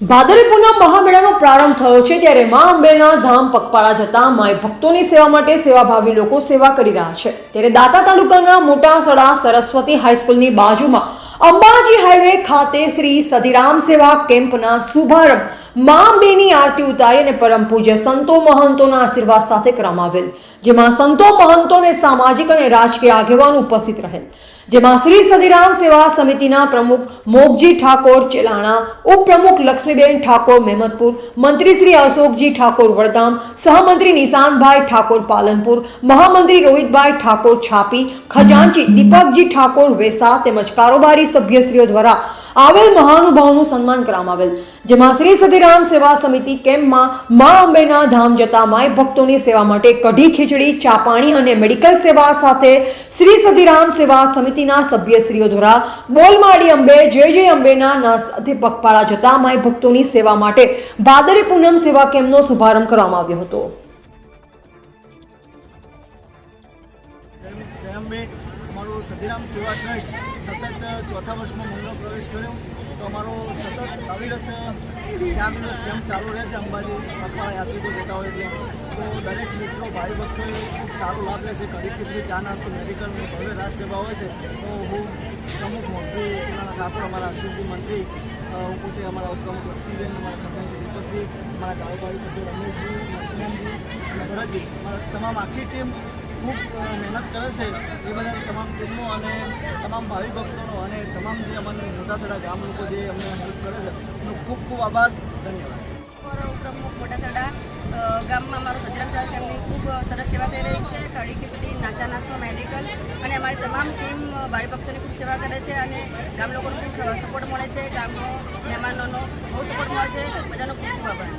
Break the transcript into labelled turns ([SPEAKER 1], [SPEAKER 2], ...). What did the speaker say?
[SPEAKER 1] ભાદરવી પૂનમ મહામેળાનો પ્રારંભ થયો છે ત્યારે મા અંબેના ધામ પગપાળા જતા માય ભક્તોની સેવા માટે સેવાભાવી લોકો સેવા કરી રહ્યા છે। ત્યારે દાંતા તાલુકાના મોટાસડા સરસ્વતી હાઈસ્કૂલની બાજુમાં અંબાજી હાઈવે ખાતે શ્રી સધીરામ સેવા કેમ્પના શુભારંભ મા અંબેની આરતી ઉતારી અને પરમ પૂજ્ય સંતો મહંતોના આશીર્વાદ સાથે કરવામાં આવેલ, જેમાં સંતો મહંતો અને સામાજિક અને રાજકીય આગેવાનો ઉપસ્થિત રહેલ, જેમાં શ્રી સધીરામ સેવા સમિતિના પ્રમુખ મોગજી ઠાકોર ચેલાણા, ઉપપ્રમુખ લક્ષ્મીબેન ઠાકોર મેમતપુર, મંત્રી શ્રી અશોકજી ઠાકોર વડગામ, સહમંત્રી નિશાંતભાઈ ઠાકોર પાલનપુર, મહામંત્રી રોહિતભાઈ ઠાકોર છાપી, ખજાનચી દીપકજી ઠાકોર વેસા તેમજ કારોબારી સભ્યશ્રીઓ દ્વારા આવેલ મહાનુભાવોનું સન્માન કરવામાં આવેલ, જેમાં શ્રી સધીરામ સેવા સમિતિ કેમ્પમાં મા અંબેના ધામ જતા માય ભક્તોની સેવા માટે કઢી ખીચડી, ચા પાણી અને મેડિકલ સેવા સાથે શ્રી સધીરામ સેવા સમિતિના સભ્યશ્રીઓ દ્વારા બોલ માડી અંબે જય જય અંબેના ના સાથે પગપાળા જતા માય ભક્તોની સેવા માટે ભાદરવી પૂનમ સેવા કેમ્પનો શુભારંભ કરવામાં આવ્યો હતો।
[SPEAKER 2] અમારો સધીરામ સેવા ટ્રસ્ટ સતત ચોથા વર્ષમાં મંગળ પ્રવેશ કર્યો, તો અમારો સતત અવિરત 4 દિવસ કેમ્પ ચાલુ રહેશે। અંબાજી પગપાળા યાત્રિકો જતા હોય ત્યાં તો દરેક મિત્રો ભાઈ ભક્તોએ ખૂબ સારો લાભ લેશે। કઢી ખીચડી, ચા નાસ્તો, મેડિકલ ભવ્ય રાસ ગરબા હોય છે, તો હું પ્રમુખ મોગજી ચેલાણા ઠાકોર, અમારા અશોકજી મંત્રી, હું પોતે અમારા ઉપપ્રમુખ લક્ષ્મીબેન, અમારા ખજાનચી દીપકજી, અમારા કારોબારી સભ્ય રમેશજી, લક્ષ્મણજી અને ભરતજી, તમામ આખી ટીમ ખૂબ મહેનત કરે છે। એ બધા તમામ ટીમનો અને તમામ ભાવિ ભક્તોનો અને તમામ જે અમારા મોટાસડા ગામ લોકો જે અમને હેલ્પ કરે છે એનો ખૂબ ખૂબ આભાર, ધન્યવાદ।
[SPEAKER 3] પ્રમુખ મોટાસડા ગામમાં અમારો સધીરામ સેવા કેમ્પની ખૂબ સરસ સેવા થઈ રહી છે। કઢી ખીચડી, નાચા નાસ્તો, મેડિકલ અને અમારી તમામ ટીમ ભાવિ ભક્તોની ખૂબ સેવા કરે છે અને ગામ લોકોનો ખૂબ સપોર્ટ મળે છે। ગામનો મહેમાનોનો બહુ સપોર્ટ મળે છે, બધાનો ખૂબ ખૂબ આભાર।